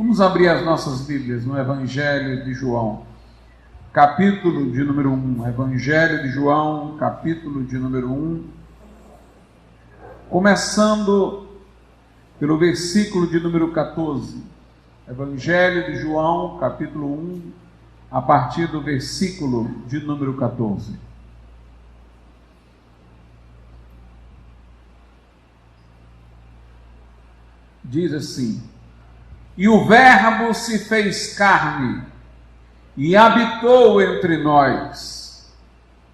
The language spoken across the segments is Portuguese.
Vamos abrir as nossas Bíblias no Evangelho de João, capítulo de número 1. Evangelho de João, capítulo de número 1, começando pelo versículo de número 14. Evangelho de João, capítulo 1, a partir do versículo de número 14. Diz assim: E o Verbo se fez carne e habitou entre nós,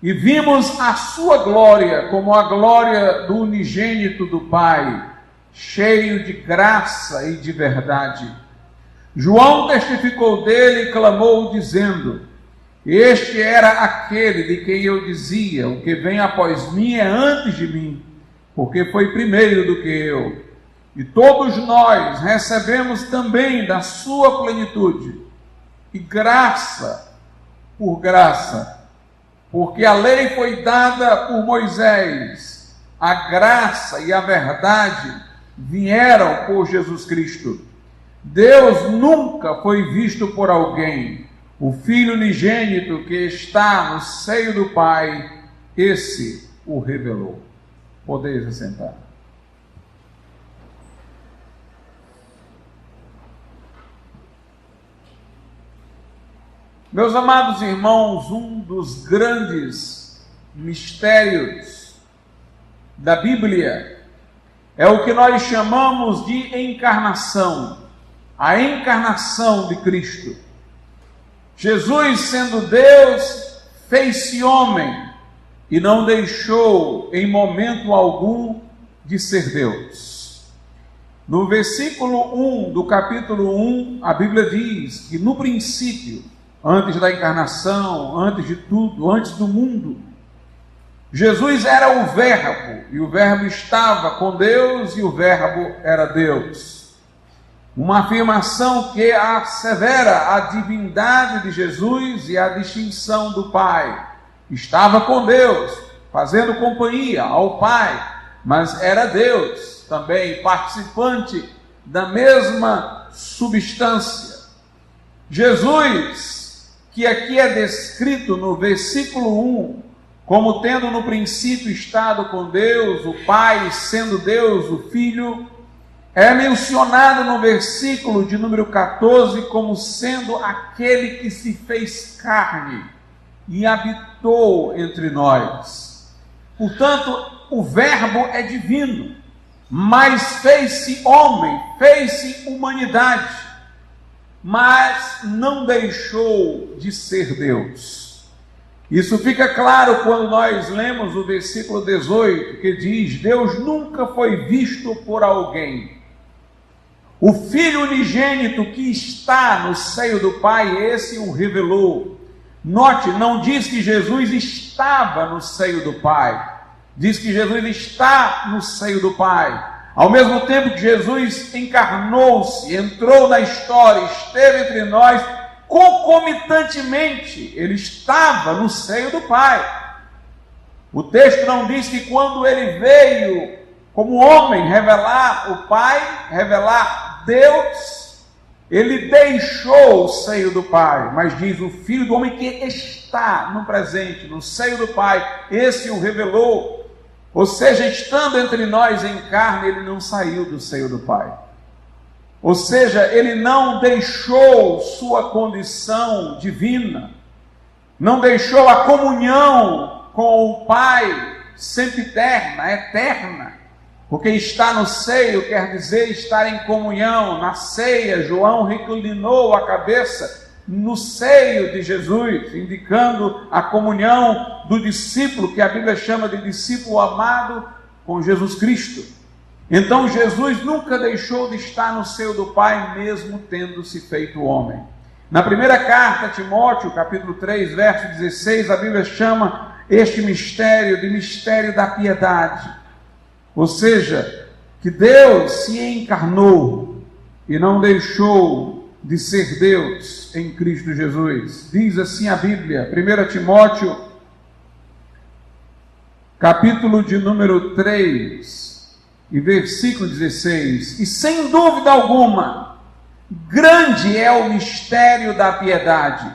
e vimos a sua glória como a glória do unigênito do Pai, cheio de graça e de verdade. João testificou dele e clamou, dizendo: Este era aquele de quem eu dizia: O que vem após mim é antes de mim, porque foi primeiro do que eu. E todos nós recebemos também da sua plenitude, e graça por graça, porque a lei foi dada por Moisés, a graça e a verdade vieram por Jesus Cristo. Deus nunca foi visto por alguém. O Filho unigênito que está no seio do Pai, esse o revelou. Podeis assentar. Meus amados irmãos, um dos grandes mistérios da Bíblia é o que nós chamamos de encarnação, a encarnação de Cristo. Jesus, sendo Deus, fez-se homem e não deixou em momento algum de ser Deus. No versículo 1 do capítulo 1, a Bíblia diz que no princípio, antes da encarnação, antes de tudo, antes do mundo, Jesus era o Verbo, e o Verbo estava com Deus, e o Verbo era Deus. Uma afirmação que assevera a divindade de Jesus e a distinção do Pai. Estava com Deus, fazendo companhia ao Pai, mas era Deus também, participante da mesma substância. Jesus, que aqui é descrito no versículo 1, como tendo no princípio estado com Deus, o Pai, sendo Deus, o Filho, é mencionado no versículo de número 14 como sendo aquele que se fez carne e habitou entre nós. Portanto, o Verbo é divino, mas fez-se homem, fez-se humanidade, mas não deixou de ser Deus. Isso fica claro quando nós lemos o versículo 18, que diz: Deus nunca foi visto por alguém. O Filho unigênito que está no seio do Pai, esse o revelou. Note, não diz que Jesus estava no seio do Pai, diz que Jesus está no seio do Pai. Ao mesmo tempo que Jesus encarnou-se, entrou na história, esteve entre nós, concomitantemente, ele estava no seio do Pai. O texto não diz que quando ele veio como homem revelar o Pai, revelar Deus, ele deixou o seio do Pai, mas diz o Filho do homem que está no presente, no seio do Pai, esse o revelou. Ou seja, estando entre nós em carne, ele não saiu do seio do Pai. Ou seja, ele não deixou sua condição divina, não deixou a comunhão com o Pai sempiterna, eterna, porque estar no seio quer dizer estar em comunhão. Na ceia, João reclinou a cabeça no seio de Jesus, indicando a comunhão do discípulo, que a Bíblia chama de discípulo amado, com Jesus Cristo. Então Jesus nunca deixou de estar no seio do Pai, mesmo tendo se feito homem. Na primeira carta a Timóteo, capítulo 3, verso 16, a Bíblia chama este mistério de mistério da piedade. Ou seja, que Deus se encarnou e não deixou de ser Deus em Cristo Jesus. Diz assim a Bíblia, 1 Timóteo, capítulo de número 3, e versículo 16: E sem dúvida alguma, Grande é o mistério da piedade.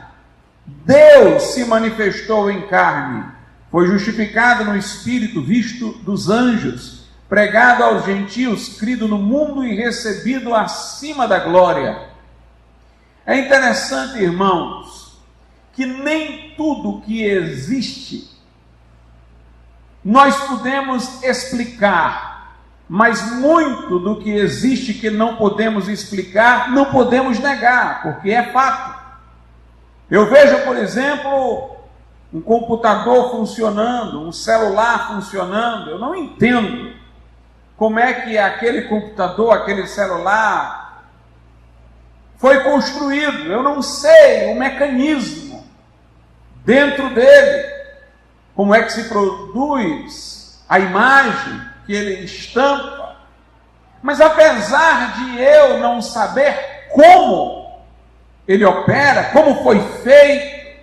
Deus se manifestou em carne, foi justificado no Espírito, visto dos anjos, pregado aos gentios, crido no mundo e recebido acima da glória. É interessante, irmãos, que nem tudo que existe nós podemos explicar, mas muito do que existe que não podemos explicar, não podemos negar, porque é fato. Eu vejo, por exemplo, um computador funcionando, um celular funcionando, eu não entendo como é que aquele computador, aquele celular foi construído, eu não sei o mecanismo dentro dele, como é que se produz a imagem que ele estampa, mas apesar de eu não saber como ele opera, como foi feito,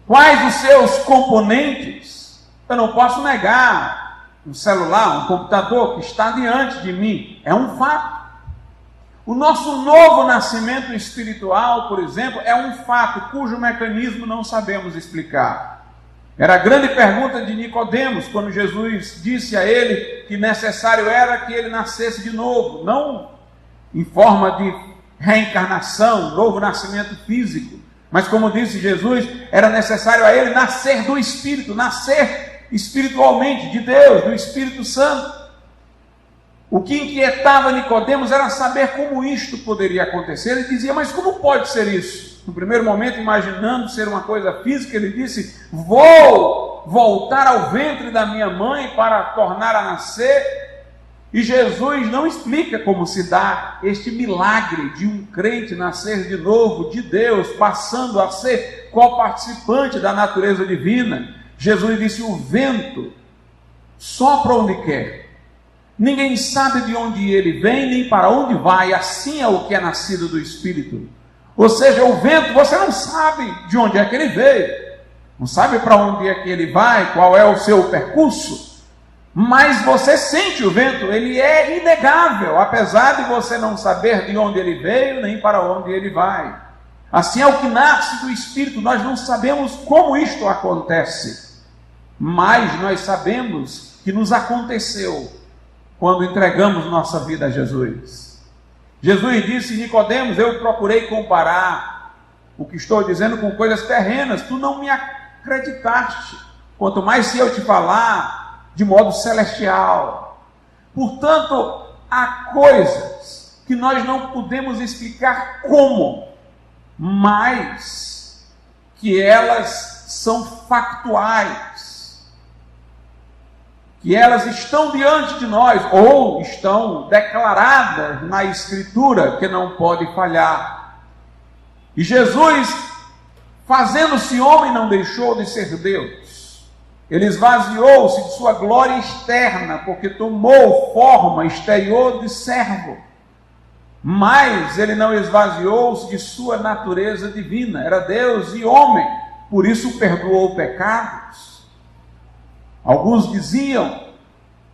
quais os seus componentes, eu não posso negar um celular, um computador que está diante de mim, é um fato. O nosso novo nascimento espiritual, por exemplo, é um fato cujo mecanismo não sabemos explicar. Era a grande pergunta de Nicodemos, quando Jesus disse a ele que necessário era que ele nascesse de novo, não em forma de reencarnação, novo nascimento físico, mas como disse Jesus, era necessário a ele nascer do Espírito, nascer espiritualmente de Deus, do Espírito Santo. O que inquietava Nicodemos era saber como isto poderia acontecer. Ele dizia, mas como pode ser isso? No primeiro momento, imaginando ser uma coisa física, ele disse, vou voltar ao ventre da minha mãe para tornar a nascer. E Jesus não explica como se dá este milagre de um crente nascer de novo de Deus, passando a ser co-participante da natureza divina. Jesus disse, o vento sopra onde quer. Ninguém sabe de onde ele vem, nem para onde vai. Assim é o que é nascido do Espírito. Ou seja, o vento, você não sabe de onde é que ele veio. Não sabe para onde é que ele vai, qual é o seu percurso. Mas você sente o vento, ele é inegável, apesar de você não saber de onde ele veio, nem para onde ele vai. Assim é o que nasce do Espírito, nós não sabemos como isto acontece, mas nós sabemos que nos aconteceu quando entregamos nossa vida a Jesus. Jesus disse, Nicodemos, eu procurei comparar o que estou dizendo com coisas terrenas, tu não me acreditaste, quanto mais se eu te falar de modo celestial. Portanto, há coisas que nós não podemos explicar como, mas que elas são factuais, que elas estão diante de nós, ou estão declaradas na Escritura, que não pode falhar. E Jesus, fazendo-se homem, não deixou de ser Deus. Ele esvaziou-se de sua glória externa, porque tomou forma exterior de servo. Mas ele não esvaziou-se de sua natureza divina. Era Deus e homem, por isso perdoou pecados. Alguns diziam,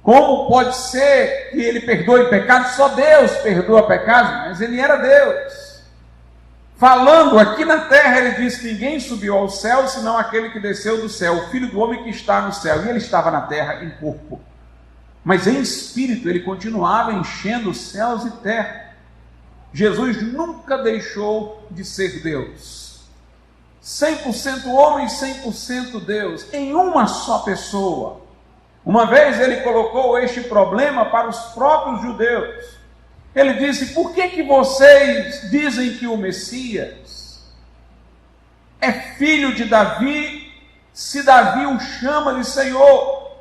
como pode ser que ele perdoe pecados? Só Deus perdoa pecados, mas ele era Deus. Falando aqui na terra, ele diz que ninguém subiu ao céu, senão aquele que desceu do céu, o Filho do homem que está no céu. E ele estava na terra em corpo. Mas em espírito, ele continuava enchendo os céus e terra. Jesus nunca deixou de ser Deus. 100% homem, 100% Deus, em uma só pessoa. Uma vez ele colocou este problema para os próprios judeus. Ele disse, por que vocês dizem que o Messias é filho de Davi, se Davi o chama de Senhor?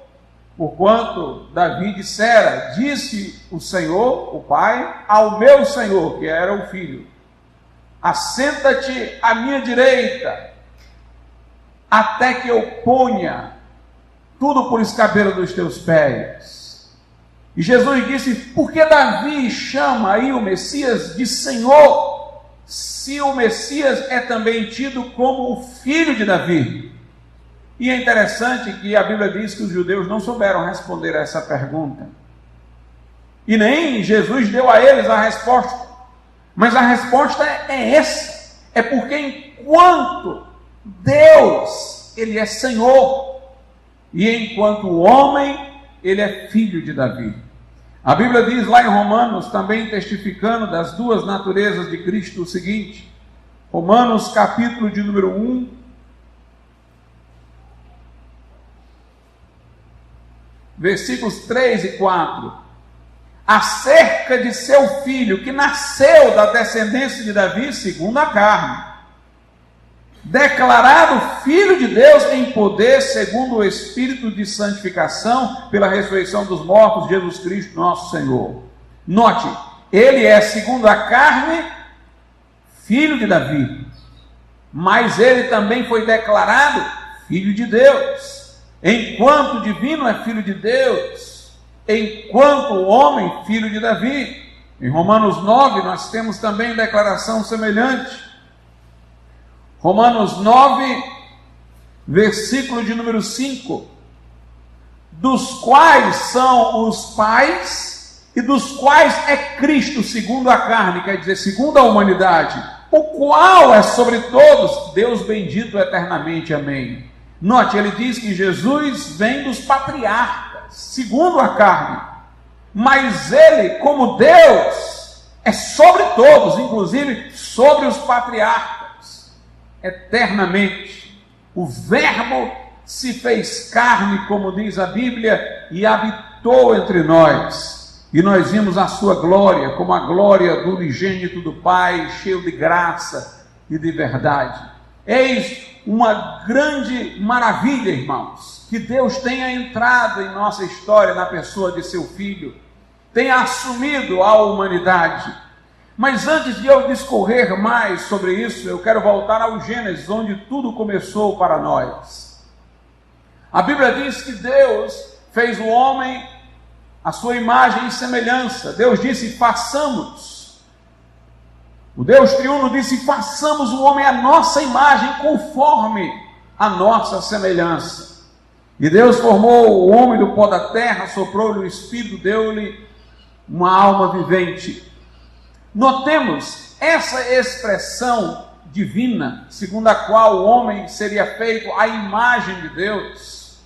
Porquanto Davi dissera, disse o Senhor, o Pai, ao meu Senhor, que era o Filho, assenta-te à minha direita, até que eu ponha tudo por escabelo dos teus pés. E Jesus disse, por que Davi chama aí o Messias de Senhor, se o Messias é também tido como o filho de Davi? E é interessante que a Bíblia diz que os judeus não souberam responder a essa pergunta. E nem Jesus deu a eles a resposta. Mas a resposta é essa. É porque enquanto Deus, Ele é Senhor, e enquanto o homem, Ele é filho de Davi. A Bíblia diz lá em Romanos, também testificando das duas naturezas de Cristo, o seguinte, Romanos capítulo de número 1, versículos 3 e 4, acerca de seu filho, que nasceu da descendência de Davi, segundo a carne, declarado Filho de Deus em poder, segundo o Espírito de santificação, pela ressurreição dos mortos, Jesus Cristo, nosso Senhor. Note, ele é, segundo a carne, filho de Davi, mas ele também foi declarado Filho de Deus. Enquanto o divino é Filho de Deus, enquanto o homem, filho de Davi. Em Romanos 9, nós temos também declaração semelhante. Romanos 9, versículo de número 5, dos quais são os pais e dos quais é Cristo segundo a carne, quer dizer, segundo a humanidade, o qual é sobre todos, Deus bendito eternamente, amém. Note, ele diz que Jesus vem dos patriarcas, segundo a carne, mas ele, como Deus, é sobre todos, inclusive sobre os patriarcas, eternamente. O Verbo se fez carne, como diz a Bíblia, e habitou entre nós. E nós vimos a sua glória, como a glória do unigênito do Pai, cheio de graça e de verdade. Eis uma grande maravilha, irmãos, que Deus tenha entrado em nossa história na pessoa de seu Filho, tenha assumido a humanidade. Mas antes de eu discorrer mais sobre isso, eu quero voltar ao Gênesis, onde tudo começou para nós. A Bíblia diz que Deus fez o homem à sua imagem e semelhança. Deus disse, façamos. O Deus triuno disse, façamos o homem à nossa imagem, conforme a nossa semelhança. E Deus formou o homem do pó da terra, soprou-lhe o Espírito, deu-lhe uma alma vivente. Notemos essa expressão divina, segundo a qual o homem seria feito à imagem de Deus,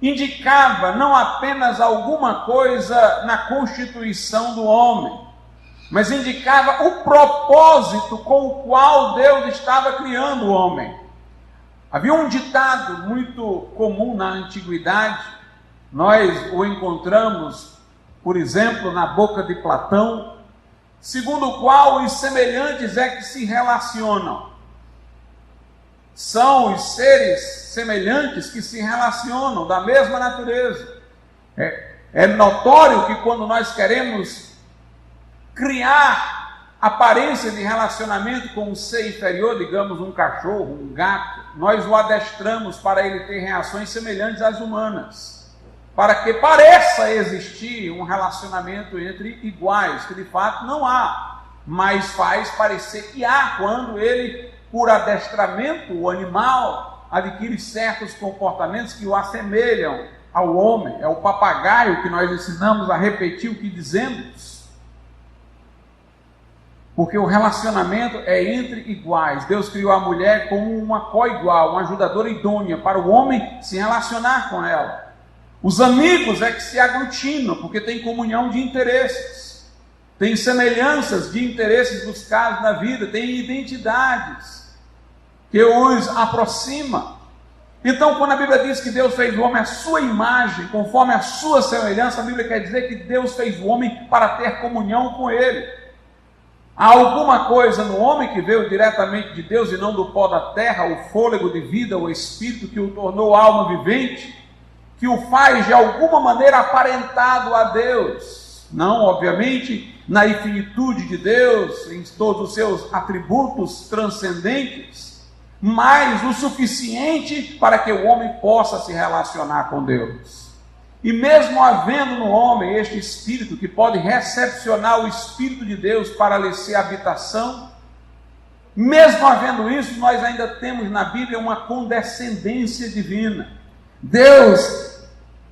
indicava não apenas alguma coisa na constituição do homem, mas indicava o propósito com o qual Deus estava criando o homem. Havia um ditado muito comum na antiguidade, nós o encontramos, por exemplo, na boca de Platão, segundo o qual os semelhantes é que se relacionam. São os seres semelhantes que se relacionam, da mesma natureza. É notório que quando nós queremos criar aparência de relacionamento com um ser inferior, digamos um cachorro, um gato, nós o adestramos para ele ter reações semelhantes às humanas, para que pareça existir um relacionamento entre iguais, que de fato não há, mas faz parecer que há, quando ele, por adestramento, o animal adquire certos comportamentos que o assemelham ao homem. É o papagaio que nós ensinamos a repetir o que dizemos, porque o relacionamento é entre iguais. Deus criou a mulher como uma co-igual, uma ajudadora idônea para o homem se relacionar com ela. Os amigos é que se aglutinam, porque tem comunhão de interesses, tem semelhanças de interesses buscados na vida, tem identidades que os aproximam. Então, quando a Bíblia diz que Deus fez o homem à sua imagem, conforme a sua semelhança, a Bíblia quer dizer que Deus fez o homem para ter comunhão com ele. Há alguma coisa no homem que veio diretamente de Deus e não do pó da terra, o fôlego de vida, o Espírito que o tornou alma vivente, que o faz de alguma maneira aparentado a Deus, não obviamente na infinitude de Deus, em todos os seus atributos transcendentes, mas o suficiente para que o homem possa se relacionar com Deus. E mesmo havendo no homem este Espírito que pode recepcionar o Espírito de Deus para lhe ser habitação, mesmo havendo isso, nós ainda temos na Bíblia uma condescendência divina. Deus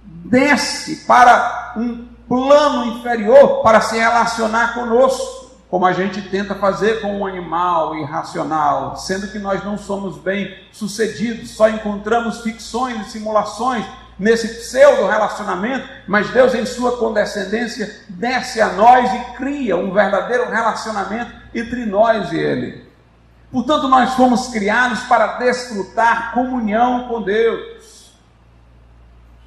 desce para um plano inferior para se relacionar conosco, como a gente tenta fazer com um animal irracional, sendo que nós não somos bem sucedidos, só encontramos ficções e simulações nesse pseudo relacionamento, mas Deus em sua condescendência desce a nós e cria um verdadeiro relacionamento entre nós e Ele. Portanto, nós fomos criados para desfrutar comunhão com Deus.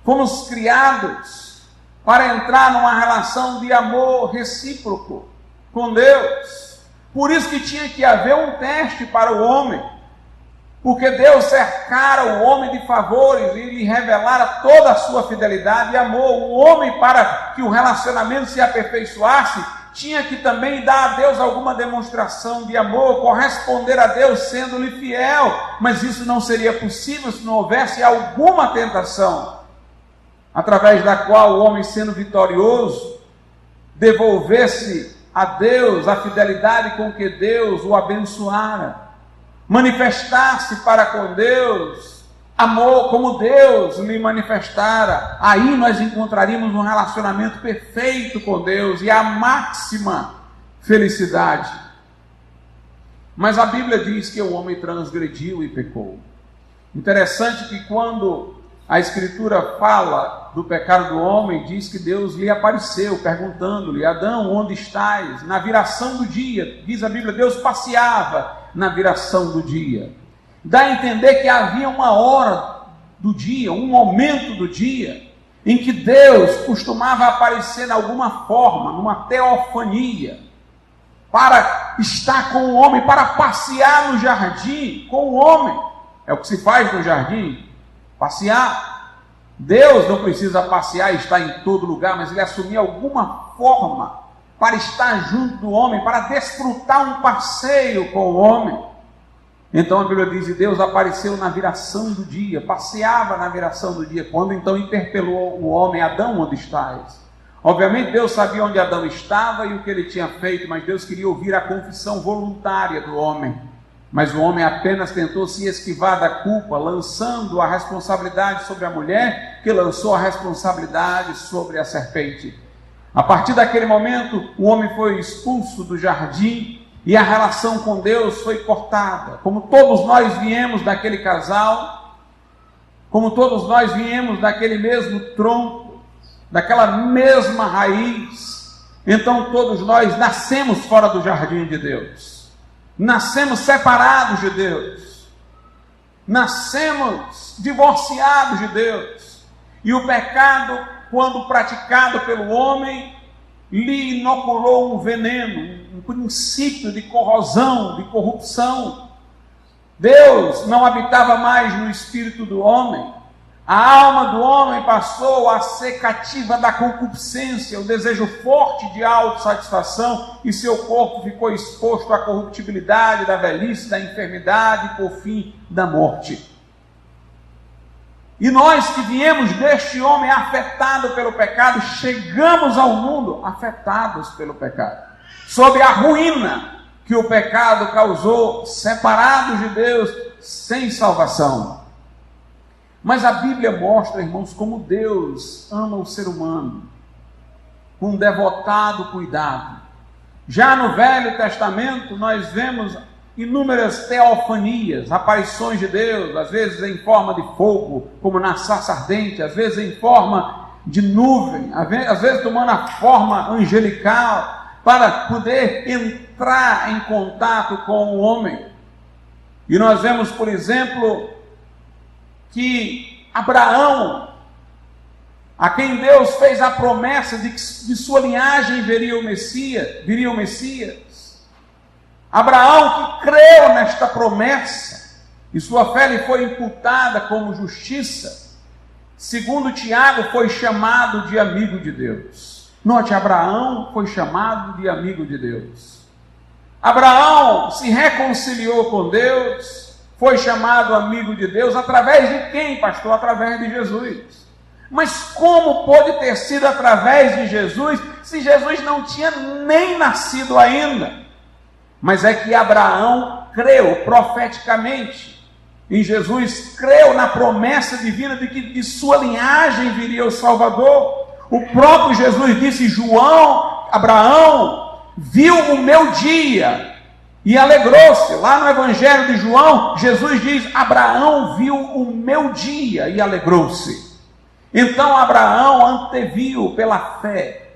Fomos criados para entrar numa relação de amor recíproco com Deus. Por isso que tinha que haver um teste para o homem, porque Deus cercara o homem de favores e lhe revelara toda a sua fidelidade e amor. O homem, para que o relacionamento se aperfeiçoasse, tinha que também dar a Deus alguma demonstração de amor, corresponder a Deus sendo-lhe fiel. Mas isso não seria possível se não houvesse alguma tentação, através da qual o homem, sendo vitorioso, devolvesse a Deus a fidelidade com que Deus o abençoara, manifestasse para com Deus amor como Deus lhe manifestara. Aí nós encontraríamos um relacionamento perfeito com Deus e a máxima felicidade. Mas a Bíblia diz que o homem transgrediu e pecou. Interessante que quando a Escritura fala do pecado do homem, diz que Deus lhe apareceu, perguntando-lhe: Adão, onde estás? Na viração do dia, diz a Bíblia, Deus passeava na viração do dia. Dá a entender que havia uma hora do dia, um momento do dia, em que Deus costumava aparecer de alguma forma, numa teofania, para estar com o homem, para passear no jardim com o homem. É o que se faz no jardim, passear. Deus não precisa passear e estar em todo lugar, mas Ele assumia alguma forma para estar junto do homem, para desfrutar um passeio com o homem. Então a Bíblia diz que Deus apareceu na viração do dia, passeava na viração do dia, quando então interpelou o homem: Adão, onde estás? Obviamente Deus sabia onde Adão estava e o que ele tinha feito, mas Deus queria ouvir a confissão voluntária do homem. Mas o homem apenas tentou se esquivar da culpa, lançando a responsabilidade sobre a mulher, que lançou a responsabilidade sobre a serpente. A partir daquele momento, o homem foi expulso do jardim e a relação com Deus foi cortada. Como todos nós viemos daquele casal, como todos nós viemos daquele mesmo tronco, daquela mesma raiz, então todos nós nascemos fora do jardim de Deus. Nascemos separados de Deus, nascemos divorciados de Deus, e o pecado, quando praticado pelo homem, lhe inoculou um veneno, um princípio de corrosão, de corrupção. Deus não habitava mais no espírito do homem, a alma do homem passou a ser cativa da concupiscência, o desejo forte de autossatisfação, e seu corpo ficou exposto à corruptibilidade da velhice, da enfermidade e, por fim, da morte. E nós que viemos deste homem afetado pelo pecado, chegamos ao mundo afetados pelo pecado, sob a ruína que o pecado causou, separados de Deus, sem salvação. Mas a Bíblia mostra, irmãos, como Deus ama o ser humano, com um devotado cuidado. Já no Velho Testamento, nós vemos inúmeras teofanias, aparições de Deus, às vezes em forma de fogo, como na sarça ardente, às vezes em forma de nuvem, às vezes tomando a forma angelical, para poder entrar em contato com o homem. E nós vemos, por exemplo, que Abraão, a quem Deus fez a promessa de que de sua linhagem viria o Messias, Abraão, que creu nesta promessa, e sua fé lhe foi imputada como justiça, segundo Tiago, foi chamado de amigo de Deus. Note, Abraão foi chamado de amigo de Deus. Abraão se reconciliou com Deus, foi chamado amigo de Deus, através de quem, pastor? Através de Jesus. Mas como pôde ter sido através de Jesus, se Jesus não tinha nem nascido ainda? Mas é que Abraão creu profeticamente em Jesus, creu na promessa divina de que de sua linhagem viria o Salvador. O próprio Jesus disse: João, Abraão, viu o meu dia e alegrou-se. Lá no Evangelho de João, Jesus diz: Abraão viu o meu dia e alegrou-se. Então Abraão anteviu pela fé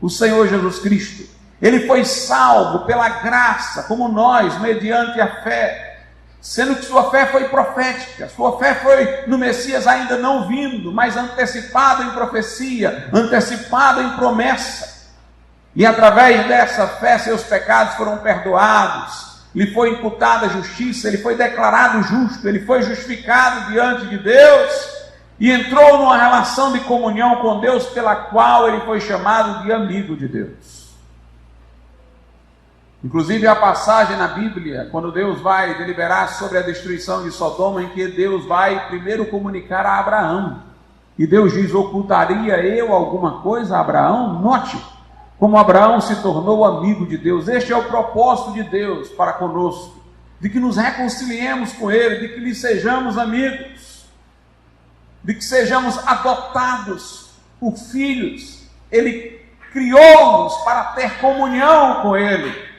o Senhor Jesus Cristo. Ele foi salvo pela graça, como nós, mediante a fé, sendo que sua fé foi profética, sua fé foi no Messias ainda não vindo, mas antecipado em profecia, antecipado em promessa. E através dessa fé, seus pecados foram perdoados, lhe foi imputada a justiça, ele foi declarado justo, ele foi justificado diante de Deus, e entrou numa relação de comunhão com Deus, pela qual ele foi chamado de amigo de Deus. Inclusive a passagem na Bíblia, quando Deus vai deliberar sobre a destruição de Sodoma, em que Deus vai primeiro comunicar a Abraão. E Deus diz: ocultaria eu alguma coisa a Abraão? Note como Abraão se tornou amigo de Deus. Este é o propósito de Deus para conosco, de que nos reconciliemos com Ele, de que lhe sejamos amigos, de que sejamos adotados por filhos. Ele criou-nos para ter comunhão com Ele.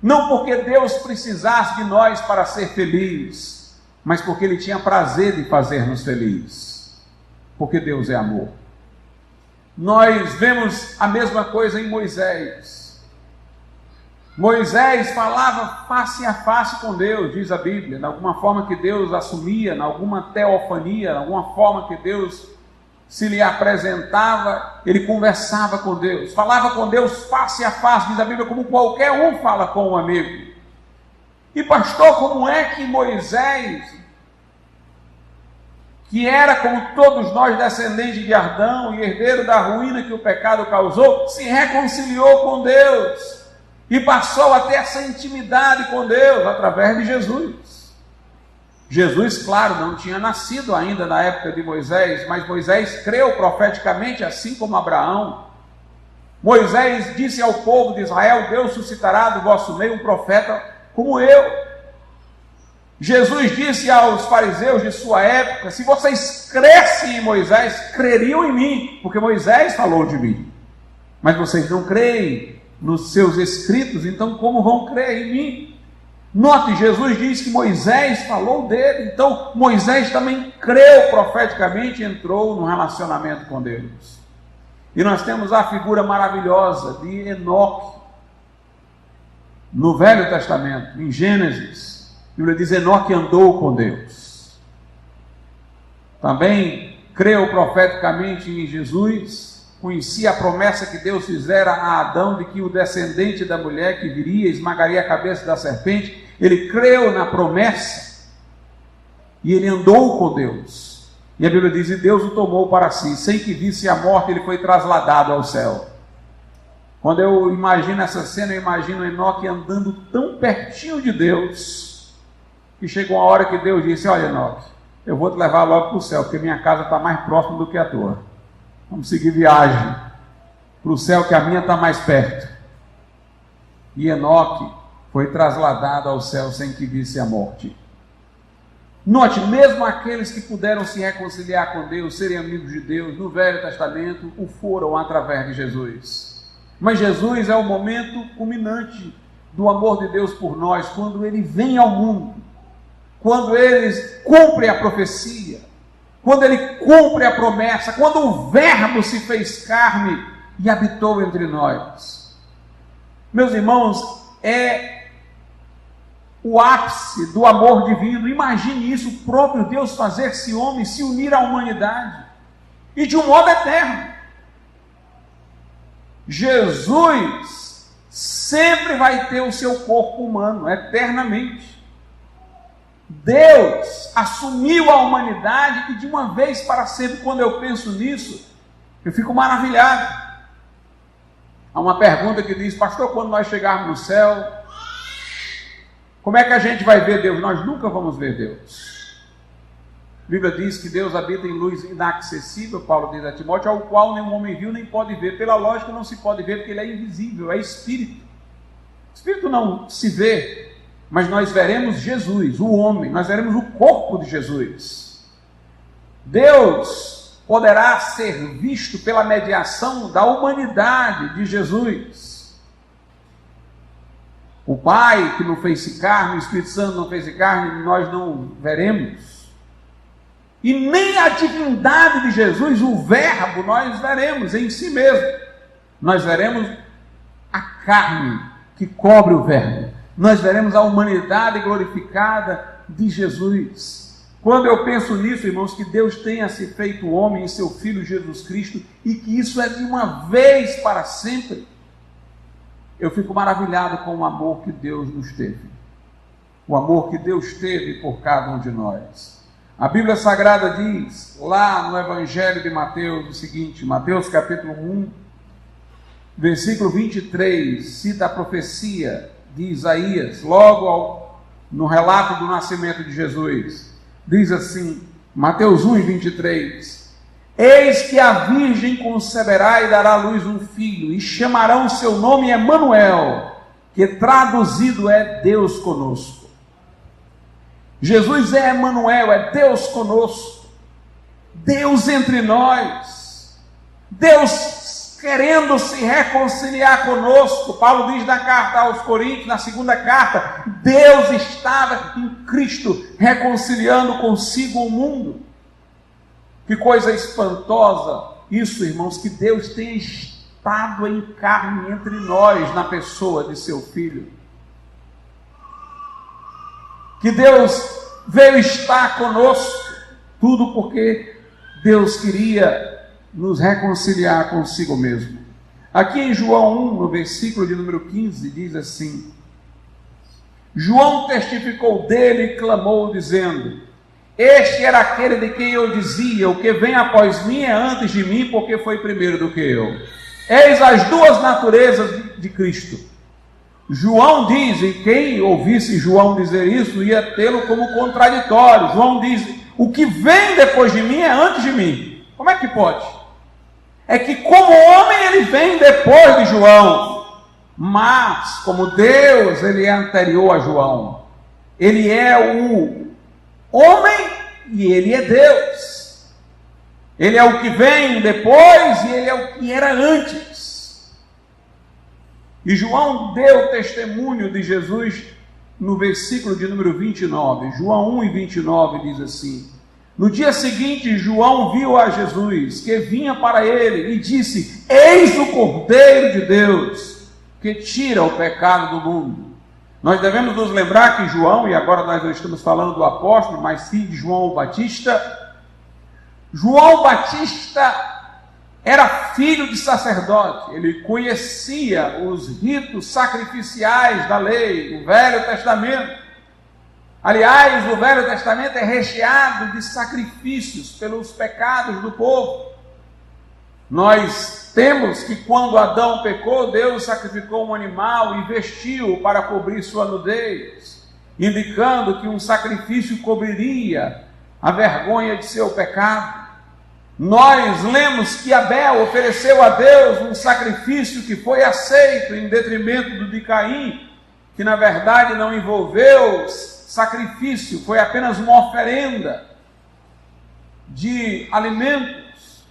Não porque Deus precisasse de nós para ser feliz, mas porque Ele tinha prazer de fazer-nos felizes. Porque Deus é amor. Nós vemos a mesma coisa em Moisés. Moisés falava face a face com Deus, diz a Bíblia, de alguma forma que Deus assumia, em alguma teofania, de alguma forma que Deus se lhe apresentava, ele conversava com Deus, falava com Deus face a face, diz a Bíblia, como qualquer um fala com um amigo. E pastor, como é que Moisés, que era como todos nós descendente de Adão e herdeiro da ruína que o pecado causou, se reconciliou com Deus e passou a ter essa intimidade com Deus através de Jesus? Jesus, claro, não tinha nascido ainda na época de Moisés, mas Moisés creu profeticamente, assim como Abraão. Moisés disse ao povo de Israel: Deus suscitará do vosso meio um profeta como eu. Jesus disse aos fariseus de sua época: se vocês crescem em Moisés, creriam em mim, porque Moisés falou de mim. Mas vocês não creem nos seus escritos, então como vão crer em mim? Note, Jesus diz que Moisés falou dele, então Moisés também creu profeticamente e entrou no relacionamento com Deus. E nós temos a figura maravilhosa de Enoque, no Velho Testamento, em Gênesis, a Bíblia diz: Enoque andou com Deus. Também creu profeticamente em Jesus, conhecia a promessa que Deus fizera a Adão, de que o descendente da mulher que viria esmagaria a cabeça da serpente. Ele creu na promessa e ele andou com Deus. E a Bíblia diz: e Deus o tomou para si, sem que visse a morte, ele foi trasladado ao céu. Quando eu imagino essa cena, eu imagino Enoque andando tão pertinho de Deus, que chegou uma hora que Deus disse: olha, Enoque, eu vou te levar logo para o céu, porque minha casa está mais próxima do que a tua. Vamos seguir viagem para o céu, que a minha está mais perto. E Enoque foi trasladado ao céu sem que visse a morte. Note, mesmo aqueles que puderam se reconciliar com Deus, serem amigos de Deus, no Velho Testamento, o foram através de Jesus. Mas Jesus é o momento culminante do amor de Deus por nós, quando Ele vem ao mundo, quando Ele cumpre a profecia, quando Ele cumpre a promessa, quando o Verbo se fez carne e habitou entre nós. Meus irmãos, é o ápice do amor divino. Imagine isso, o próprio Deus fazer-se homem, se unir à humanidade, e de um modo eterno. Jesus sempre vai ter o seu corpo humano, eternamente. Deus assumiu a humanidade, e de uma vez para sempre, quando eu penso nisso, eu fico maravilhado. Há uma pergunta que diz: pastor, quando nós chegarmos no céu, como é que a gente vai ver Deus? Nós nunca vamos ver Deus. A Bíblia diz que Deus habita em luz inacessível, Paulo diz a Timóteo, ao qual nenhum homem viu nem pode ver. Pela lógica não se pode ver, porque Ele é invisível, é Espírito. Espírito não se vê, mas nós veremos Jesus, o homem, nós veremos o corpo de Jesus. Deus poderá ser visto pela mediação da humanidade de Jesus. O Pai que não fez carne, o Espírito Santo não fez carne, nós não veremos. E nem a divindade de Jesus, o Verbo, nós veremos em si mesmo. Nós veremos a carne que cobre o Verbo. Nós veremos a humanidade glorificada de Jesus. Quando eu penso nisso, irmãos, que Deus tenha se feito homem em seu Filho Jesus Cristo e que isso é de uma vez para sempre, eu fico maravilhado com o amor que Deus nos teve. O amor que Deus teve por cada um de nós. A Bíblia Sagrada diz, lá no Evangelho de Mateus, o seguinte, Mateus capítulo 1, versículo 23, cita a profecia de Isaías, logo no relato do nascimento de Jesus. Diz assim, Mateus 1, 23, eis que a virgem conceberá e dará à luz um filho, e chamarão o seu nome Emanuel, que traduzido é Deus conosco. Jesus é Emanuel, é Deus conosco, Deus entre nós, Deus querendo se reconciliar conosco. Paulo diz na carta aos Coríntios, na segunda carta, Deus estava em Cristo reconciliando consigo o mundo. Que coisa espantosa isso, irmãos, que Deus tenha estado em carne entre nós, na pessoa de seu Filho. Que Deus veio estar conosco, tudo porque Deus queria nos reconciliar consigo mesmo. Aqui em João 1, no versículo de número 15, diz assim, João testificou dele e clamou, dizendo, este era aquele de quem eu dizia, o que vem após mim é antes de mim, porque foi primeiro do que eu. Eis as duas naturezas de Cristo. João diz, e quem ouvisse João dizer isso, ia tê-lo como contraditório. João diz, o que vem depois de mim é antes de mim. Como é que pode? É que como homem ele vem depois de João, mas como Deus ele é anterior a João. Ele é o homem e ele é Deus. Ele é o que vem depois e ele é o que era antes. E João deu testemunho de Jesus no versículo de número 29. João 1 e 29 diz assim, no dia seguinte João viu a Jesus que vinha para ele e disse, eis o Cordeiro de Deus que tira o pecado do mundo. Nós devemos nos lembrar que João, e agora nós não estamos falando do apóstolo, mas sim de João Batista. João Batista era filho de sacerdote, ele conhecia os ritos sacrificiais da lei, o Velho Testamento. Aliás, o Velho Testamento é recheado de sacrifícios pelos pecados do povo. Nós temos que quando Adão pecou, Deus sacrificou um animal e vestiu-o para cobrir sua nudez, indicando que um sacrifício cobriria a vergonha de seu pecado. Nós lemos que Abel ofereceu a Deus um sacrifício que foi aceito em detrimento do de Caim, que na verdade não envolveu sacrifício, foi apenas uma oferenda de alimentos.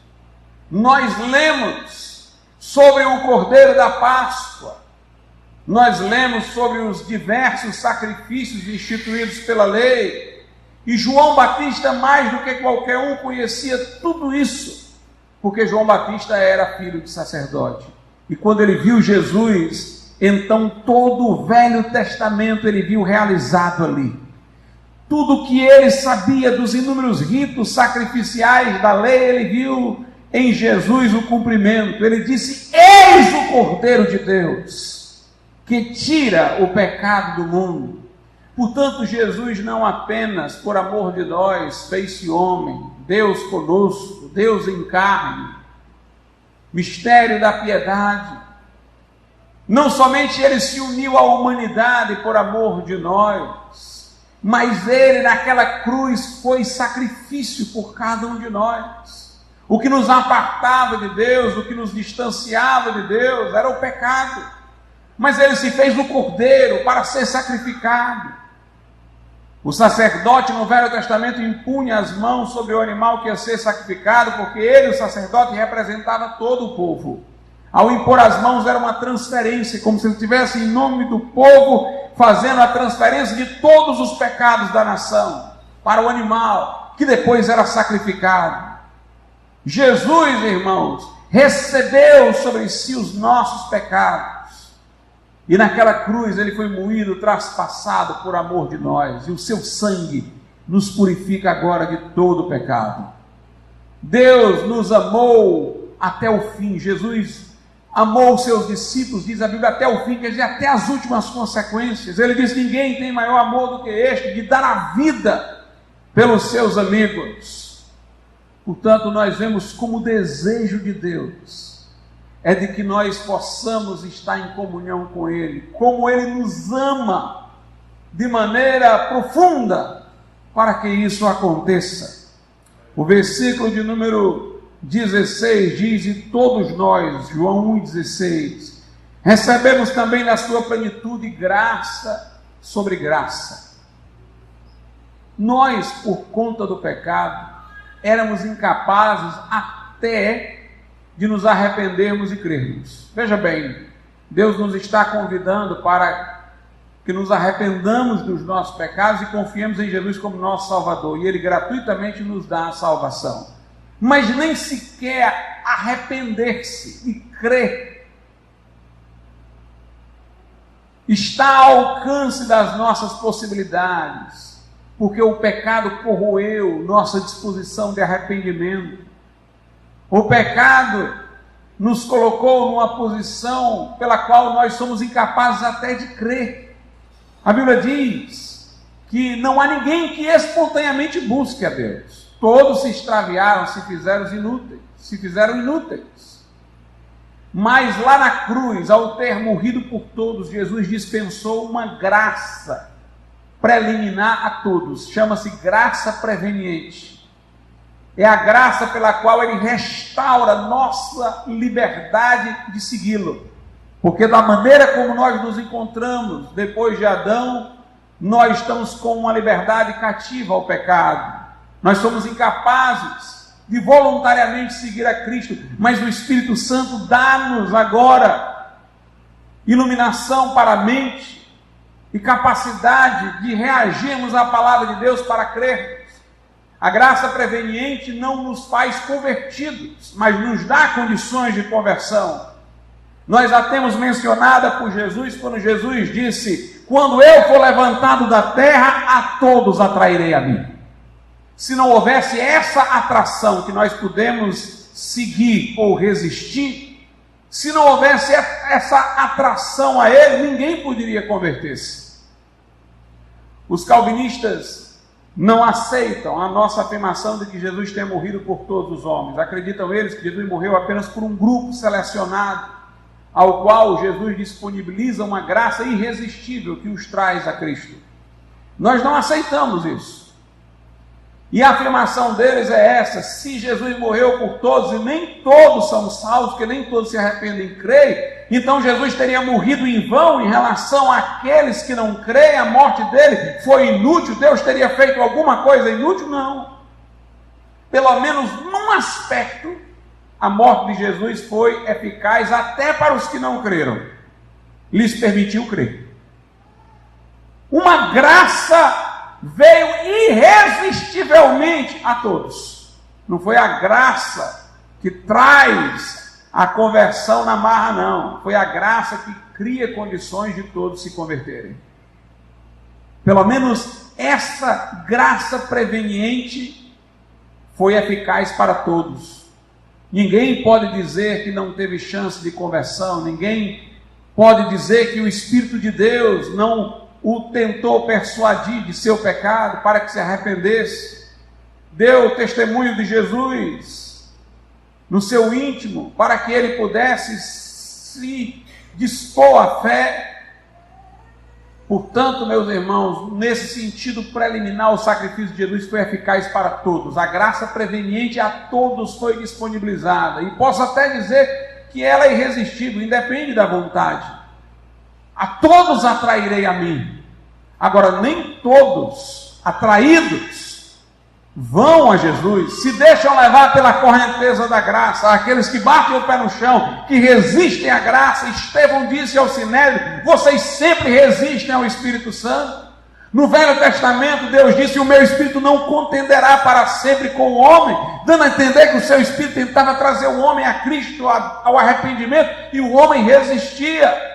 Nós lemos sobre o Cordeiro da Páscoa, nós lemos sobre os diversos sacrifícios instituídos pela lei. E João Batista, mais do que qualquer um, conhecia tudo isso, porque João Batista era filho de sacerdote. E quando ele viu Jesus, então todo o Velho Testamento ele viu realizado ali. Tudo que ele sabia dos inúmeros ritos sacrificiais da lei, ele viu em Jesus o cumprimento. Ele disse, eis o Cordeiro de Deus, que tira o pecado do mundo. Portanto, Jesus não apenas, por amor de nós, fez-se homem, Deus conosco, Deus em carne, mistério da piedade. Não somente ele se uniu à humanidade por amor de nós, mas ele naquela cruz foi sacrifício por cada um de nós. O que nos apartava de Deus, o que nos distanciava de Deus, era o pecado. Mas ele se fez o cordeiro para ser sacrificado. O sacerdote no Velho Testamento impunha as mãos sobre o animal que ia ser sacrificado, porque ele, o sacerdote, representava todo o povo. Ao impor as mãos era uma transferência, como se ele estivesse em nome do povo, fazendo a transferência de todos os pecados da nação para o animal, que depois era sacrificado. Jesus, irmãos, recebeu sobre si os nossos pecados, e naquela cruz ele foi moído, traspassado por amor de nós, e o seu sangue nos purifica agora de todo o pecado. Deus nos amou até o fim. Jesus amou os seus discípulos, diz a Bíblia, até o fim, quer dizer, até as últimas consequências. Ele diz: ninguém tem maior amor do que este, de dar a vida pelos seus amigos. Portanto, nós vemos como o desejo de Deus é de que nós possamos estar em comunhão com Ele, como Ele nos ama de maneira profunda, para que isso aconteça. O versículo de número 16 diz: e todos nós, João 1,16, recebemos também na sua plenitude graça sobre graça. Nós, por conta do pecado, éramos incapazes até de nos arrependermos e crermos. Veja bem, Deus nos está convidando para que nos arrependamos dos nossos pecados e confiemos em Jesus como nosso Salvador, e Ele gratuitamente nos dá a salvação. Mas nem sequer arrepender-se e crer está ao alcance das nossas possibilidades, porque o pecado corroeu nossa disposição de arrependimento. O pecado nos colocou numa posição pela qual nós somos incapazes até de crer. A Bíblia diz que não há ninguém que espontaneamente busque a Deus. Todos se extraviaram, se fizeram inúteis. Mas lá na cruz, ao ter morrido por todos, Jesus dispensou uma graça preliminar a todos. Chama-se graça preveniente. É a graça pela qual Ele restaura nossa liberdade de segui-lo. Porque da maneira como nós nos encontramos depois de Adão, nós estamos com uma liberdade cativa ao pecado. Nós somos incapazes de voluntariamente seguir a Cristo, mas o Espírito Santo dá-nos agora iluminação para a mente e capacidade de reagirmos à palavra de Deus para crermos. A graça preveniente não nos faz convertidos, mas nos dá condições de conversão. Nós a temos mencionada por Jesus, quando Jesus disse: quando eu for levantado da terra, a todos atrairei a mim. Se não houvesse essa atração que nós podemos seguir ou resistir, se não houvesse essa atração a Ele, ninguém poderia converter-se. Os calvinistas não aceitam a nossa afirmação de que Jesus tenha morrido por todos os homens. Acreditam eles que Jesus morreu apenas por um grupo selecionado, ao qual Jesus disponibiliza uma graça irresistível que os traz a Cristo. Nós não aceitamos isso. E a afirmação deles é essa: se Jesus morreu por todos e nem todos são salvos, porque nem todos se arrependem e creem, então Jesus teria morrido em vão em relação àqueles que não creem. A morte dele foi inútil, Deus teria feito alguma coisa inútil? Não. Pelo menos num aspecto, a morte de Jesus foi eficaz até para os que não creram. Lhes permitiu crer. Uma graça veio irresistivelmente a todos. Não foi a graça que traz a conversão na marra, não. Foi a graça que cria condições de todos se converterem. Pelo menos essa graça preveniente foi eficaz para todos. Ninguém pode dizer que não teve chance de conversão. Ninguém pode dizer que o Espírito de Deus não o tentou persuadir de seu pecado para que se arrependesse. Deu o testemunho de Jesus no seu íntimo para que ele pudesse se dispor à fé. Portanto, meus irmãos, nesse sentido preliminar, o sacrifício de Jesus foi eficaz para todos. A graça preveniente a todos foi disponibilizada. E posso até dizer que ela é irresistível, independe da vontade. A todos atrairei a mim. Agora, nem todos atraídos vão a Jesus, se deixam levar pela correnteza da graça, aqueles que batem o pé no chão, que resistem à graça. Estevão disse ao Sinédrio: vocês sempre resistem ao Espírito Santo. No Velho Testamento, Deus disse: o meu Espírito não contenderá para sempre com o homem, dando a entender que o seu Espírito tentava trazer o homem a Cristo, ao arrependimento, e o homem resistia.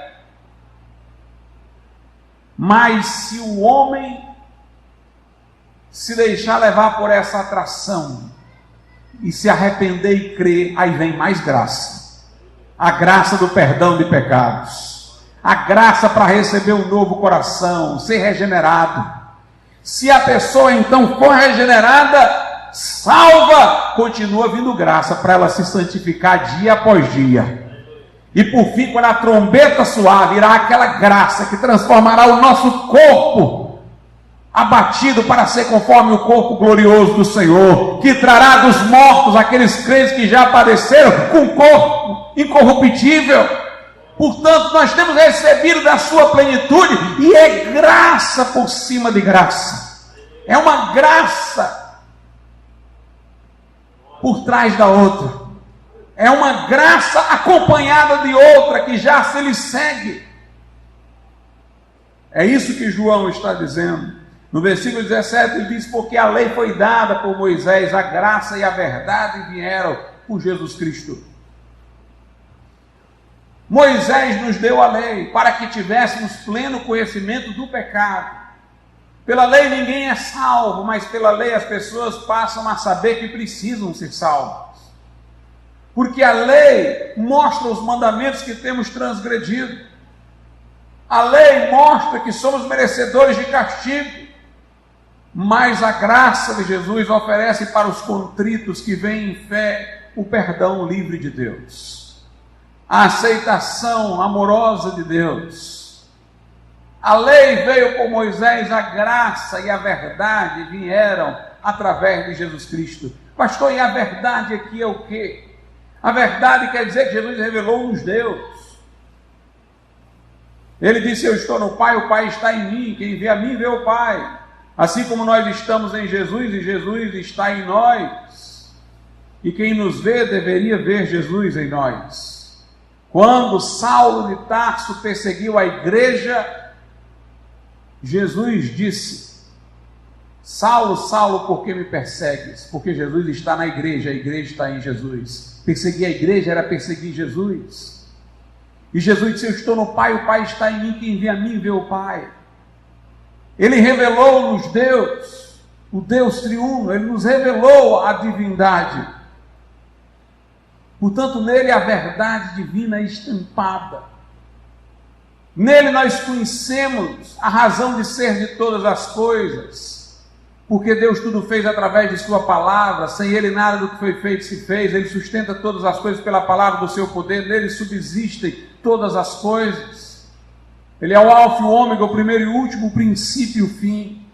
Mas se o homem se deixar levar por essa atração e se arrepender e crer, aí vem mais graça. A graça do perdão de pecados, a graça para receber um novo coração, ser regenerado. Se a pessoa então for regenerada, salva, continua vindo graça para ela se santificar dia após dia. E por fim, quando a trombeta soar, virá aquela graça que transformará o nosso corpo abatido para ser conforme o corpo glorioso do Senhor, que trará dos mortos aqueles crentes que já padeceram com corpo incorruptível. Portanto, nós temos recebido da sua plenitude, e é graça por cima de graça. É uma graça por trás da outra. É uma graça acompanhada de outra que já se lhe segue. É isso que João está dizendo. No versículo 17 ele diz: porque a lei foi dada por Moisés, a graça e a verdade vieram por Jesus Cristo. Moisés nos deu a lei para que tivéssemos pleno conhecimento do pecado. Pela lei ninguém é salvo, mas pela lei as pessoas passam a saber que precisam ser salvos. Porque a lei mostra os mandamentos que temos transgredido. A lei mostra que somos merecedores de castigo. Mas a graça de Jesus oferece para os contritos que veem em fé o perdão livre de Deus, a aceitação amorosa de Deus. A lei veio por Moisés, a graça e a verdade vieram através de Jesus Cristo. Pastor, e a verdade aqui é o quê? A verdade quer dizer que Jesus revelou-nos Deus. Ele disse: eu estou no Pai, o Pai está em mim, quem vê a mim vê o Pai. Assim como nós estamos em Jesus e Jesus está em nós, e quem nos vê deveria ver Jesus em nós. Quando Saulo de Tarso perseguiu a igreja, Jesus disse: Saulo, Saulo, por que me persegues? Porque Jesus está na igreja, a igreja está em Jesus. Perseguir a igreja era perseguir Jesus. E Jesus disse: eu estou no Pai, o Pai está em mim, quem vê a mim vê o Pai. Ele revelou-nos Deus, o Deus triuno, Ele nos revelou a divindade. Portanto, nele a verdade divina é estampada. Nele nós conhecemos a razão de ser de todas as coisas, porque Deus tudo fez através de sua palavra, sem Ele nada do que foi feito se fez. Ele sustenta todas as coisas pela palavra do seu poder, nele subsistem todas as coisas. Ele é o alfa e o ômega, o primeiro e o último, o princípio e o fim.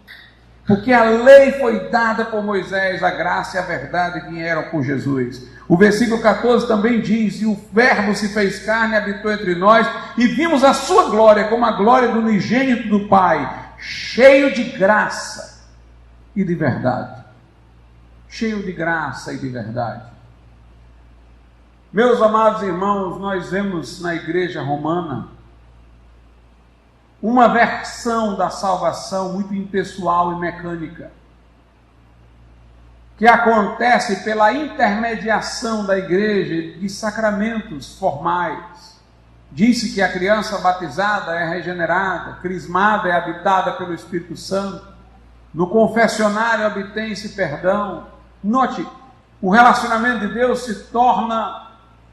Porque a lei foi dada por Moisés, a graça e a verdade vieram por Jesus. O versículo 14 também diz: e o verbo se fez carne e habitou entre nós, e vimos a sua glória como a glória do unigênito do Pai, cheio de graça e de verdade. Cheio de graça e de verdade. Meus amados irmãos, nós vemos na igreja romana uma versão da salvação muito impessoal e mecânica, que acontece pela intermediação da igreja de sacramentos formais. Disse que a criança batizada é regenerada, crismada é habitada pelo Espírito Santo, no confessionário obtém-se perdão. Note, o relacionamento de Deus se torna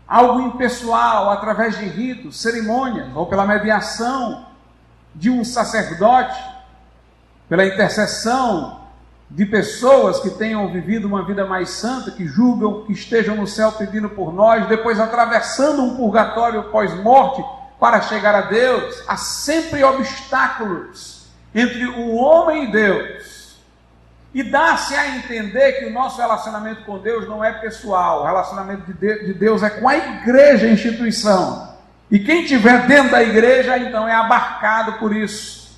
algo impessoal através de ritos, cerimônias, ou pela mediação de um sacerdote, pela intercessão de pessoas que tenham vivido uma vida mais santa, que julgam que estejam no céu pedindo por nós, depois atravessando um purgatório pós-morte para chegar a Deus. Há sempre obstáculos entre o homem e Deus, e dá-se a entender que o nosso relacionamento com Deus não é pessoal. O relacionamento de Deus é com a igreja, a instituição. E quem estiver dentro da igreja, então é abarcado por isso.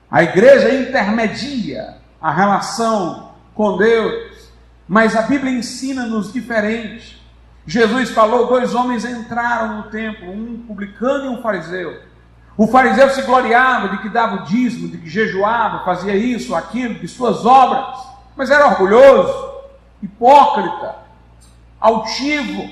A igreja intermedia a relação com Deus, mas a Bíblia ensina-nos diferente. Jesus falou, 2 homens entraram no templo, um publicano e um fariseu. O fariseu se gloriava de que dava o dízimo, de que jejuava, fazia isso, aquilo, de suas obras, mas era orgulhoso, hipócrita, altivo,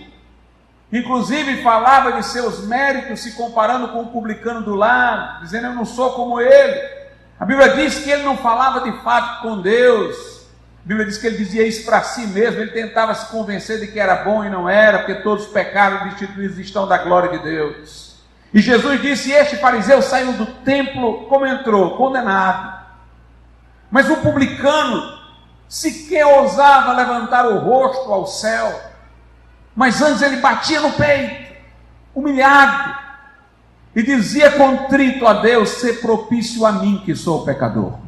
inclusive falava de seus méritos, se comparando com o publicano do lado, dizendo, eu não sou como ele. A Bíblia diz que ele não falava de fato com Deus. A Bíblia diz que ele dizia isso para si mesmo, ele tentava se convencer de que era bom e não era, porque todos pecaram e destituídos estão da glória de Deus. E Jesus disse, este fariseu saiu do templo como entrou, condenado. Mas o publicano sequer ousava levantar o rosto ao céu, mas antes ele batia no peito, humilhado, e dizia contrito a Deus, ser propício a mim que sou pecador.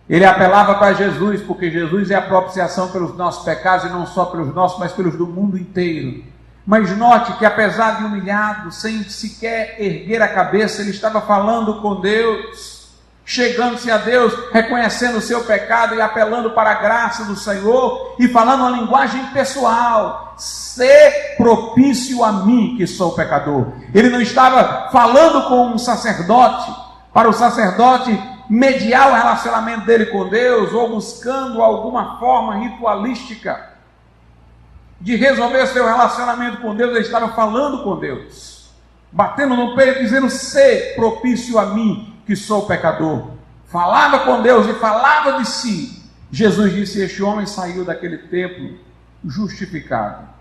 Ele apelava para Jesus, porque Jesus é a propiciação pelos nossos pecados, e não só pelos nossos, mas pelos do mundo inteiro. Mas note que apesar de humilhado, sem sequer erguer a cabeça, ele estava falando com Deus, chegando-se a Deus, reconhecendo o seu pecado e apelando para a graça do Senhor, e falando uma linguagem pessoal, ser propício a mim que sou pecador. Ele não estava falando com um sacerdote, para o sacerdote mediar o relacionamento dele com Deus, ou buscando alguma forma ritualística de resolver seu relacionamento com Deus. Ele estava falando com Deus, batendo no peito, dizendo, ser propício a mim que sou pecador. Falava com Deus e falava de si. Jesus disse, este homem saiu daquele templo justificado.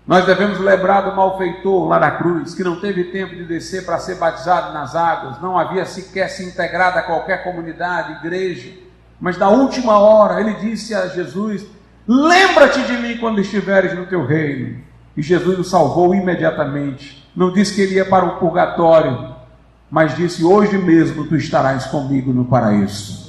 Nós devemos lembrar do malfeitor lá na cruz, que não teve tempo de descer para ser batizado nas águas, não havia sequer se integrado a qualquer comunidade, igreja, mas na última hora ele disse a Jesus, lembra-te de mim quando estiveres no teu reino. E Jesus o salvou imediatamente. Não disse que ele ia para o purgatório, mas disse, hoje mesmo tu estarás comigo no paraíso.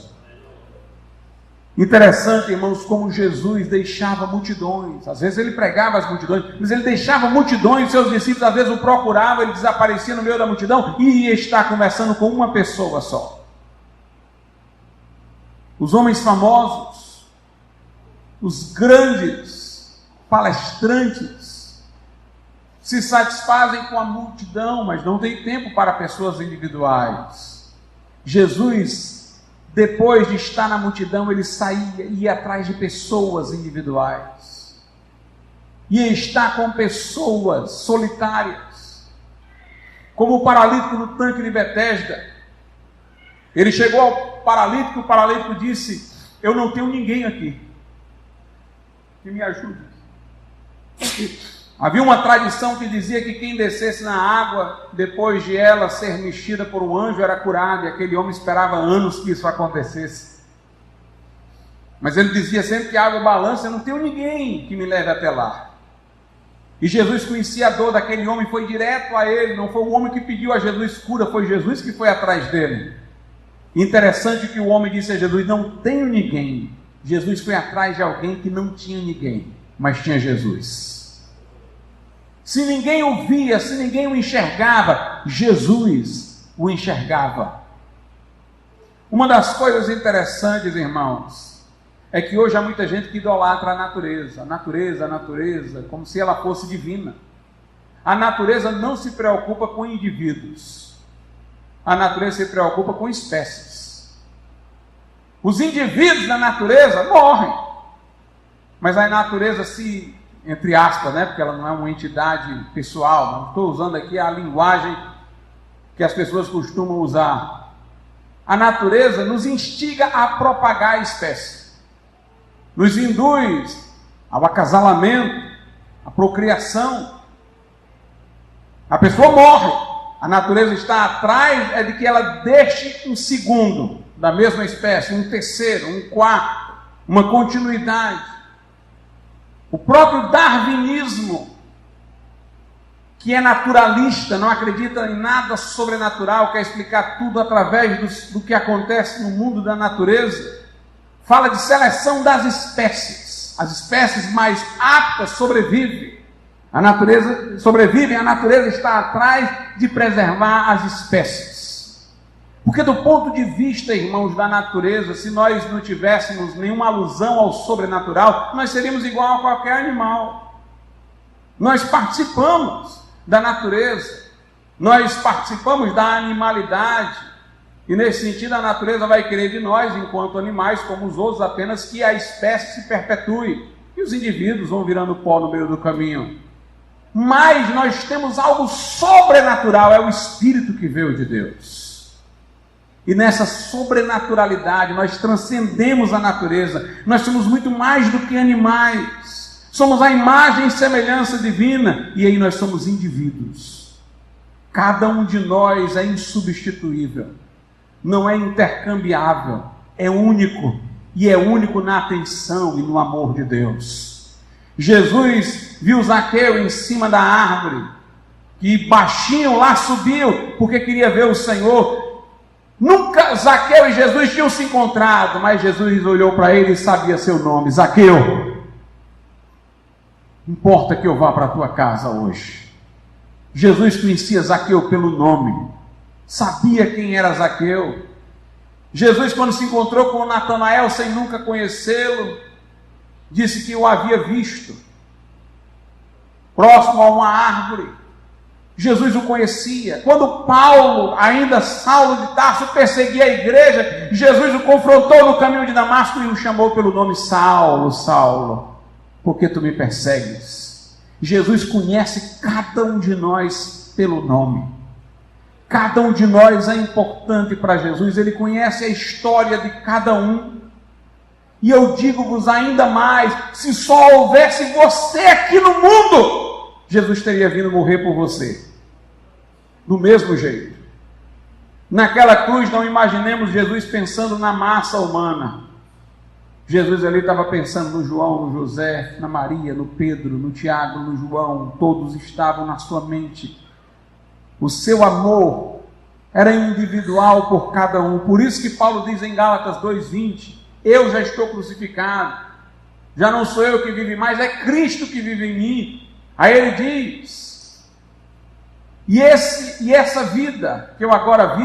Interessante, irmãos, como Jesus deixava multidões. Às vezes ele pregava as multidões, mas ele deixava multidões, seus discípulos às vezes o procuravam, ele desaparecia no meio da multidão e ia estar conversando com uma pessoa só. Os homens famosos, os grandes palestrantes, se satisfazem com a multidão, mas não tem tempo para pessoas individuais. Jesus, depois de estar na multidão, ele saía, ia atrás de pessoas individuais, ia estar com pessoas solitárias, como o paralítico no tanque de Betesda. Ele chegou ao paralítico, o paralítico disse, eu não tenho ninguém aqui que me ajude. Havia uma tradição que dizia que quem descesse na água, depois de ela ser mexida por um anjo, era curado, e aquele homem esperava anos que isso acontecesse. Mas ele dizia sempre que a água balança, eu não tenho ninguém que me leve até lá. E Jesus conhecia a dor daquele homem, foi direto a ele, não foi o homem que pediu a Jesus cura, foi Jesus que foi atrás dele. Interessante que o homem disse a Jesus, não tenho ninguém. Jesus foi atrás de alguém que não tinha ninguém, mas tinha Jesus. Se ninguém o via, se ninguém o enxergava, Jesus o enxergava. Uma das coisas interessantes, irmãos, é que hoje há muita gente que idolatra a natureza, como se ela fosse divina. A natureza não se preocupa com indivíduos. A natureza se preocupa com espécies. Os indivíduos da natureza morrem, mas a natureza se, entre aspas, né, porque ela não é uma entidade pessoal, não estou usando aqui a linguagem que as pessoas costumam usar. A natureza nos instiga a propagar a espécie, nos induz ao acasalamento, à procriação. A pessoa morre, a natureza está atrás de que ela deixe um segundo da mesma espécie, um terceiro, um quarto, uma continuidade. O próprio darwinismo, que é naturalista, não acredita em nada sobrenatural, quer explicar tudo através do que acontece no mundo da natureza, fala de seleção das espécies. As espécies mais aptas sobrevivem. A natureza sobrevive, a natureza está atrás de preservar as espécies. Porque do ponto de vista, irmãos, da natureza, se nós não tivéssemos nenhuma alusão ao sobrenatural, nós seríamos igual a qualquer animal. Nós participamos da natureza, nós participamos da animalidade, e nesse sentido a natureza vai querer de nós, enquanto animais, como os outros, apenas que a espécie se perpetue, e os indivíduos vão virando pó no meio do caminho. Mas nós temos algo sobrenatural, é o Espírito que veio de Deus. E nessa sobrenaturalidade nós transcendemos a natureza, nós somos muito mais do que animais, somos a imagem e semelhança divina, e aí nós somos indivíduos. Cada um de nós é insubstituível, não é intercambiável, é único, e é único na atenção e no amor de Deus. Jesus viu Zaqueu em cima da árvore, que baixinho lá subiu, porque queria ver o Senhor. Nunca Zaqueu e Jesus tinham se encontrado, mas Jesus olhou para ele e sabia seu nome. Zaqueu, importa que eu vá para a tua casa hoje. Jesus conhecia Zaqueu pelo nome, sabia quem era Zaqueu. Jesus, quando se encontrou com Natanael sem nunca conhecê-lo, disse que o havia visto próximo a uma árvore. Jesus o conhecia. Quando Paulo, ainda Saulo de Tarso, perseguia a igreja, Jesus o confrontou no caminho de Damasco e o chamou pelo nome: Saulo, Saulo, por que tu me persegues? Jesus conhece cada um de nós pelo nome. Cada um de nós é importante para Jesus, ele conhece a história de cada um. E eu digo-vos ainda mais, se só houvesse você aqui no mundo, Jesus teria vindo morrer por você, do mesmo jeito. Naquela cruz, não imaginemos Jesus pensando na massa humana. Jesus ali estava pensando no João, no José, na Maria, no Pedro, no Tiago, no João. Todos estavam na sua mente. O seu amor era individual por cada um. Por isso que Paulo diz em Gálatas 2:20, eu já estou crucificado, já não sou eu que vive mais, é Cristo que vive em mim. Aí ele diz, e essa vida que eu agora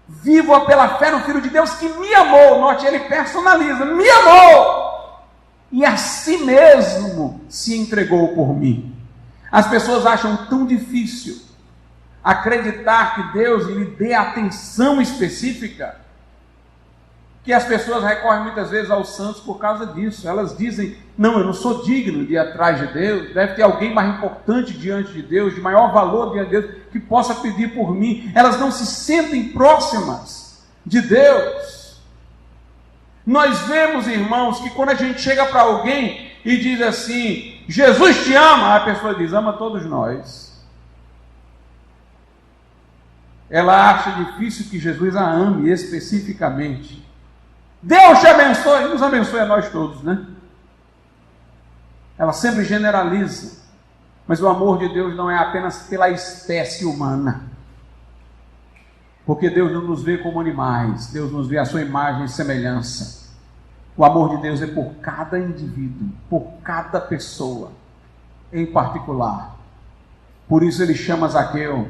vivo-a pela fé no Filho de Deus que me amou. Note, ele personaliza, me amou, e a si mesmo se entregou por mim. As pessoas acham tão difícil acreditar que Deus lhe dê atenção específica, que as pessoas recorrem muitas vezes aos santos por causa disso. Elas dizem, não, eu não sou digno de ir atrás de Deus, deve ter alguém mais importante diante de Deus, de maior valor diante de Deus, que possa pedir por mim. Elas não se sentem próximas de Deus. Nós vemos, irmãos, que quando a gente chega para alguém e diz assim, Jesus te ama, a pessoa diz, ama todos nós. Ela acha difícil que Jesus a ame especificamente. Deus te abençoe, nos abençoe a nós todos, né? Ela sempre generaliza, mas o amor de Deus não é apenas pela espécie humana, porque Deus não nos vê como animais, Deus nos vê a sua imagem e semelhança. O amor de Deus é por cada indivíduo, por cada pessoa em particular. Por isso ele chama Zaqueu,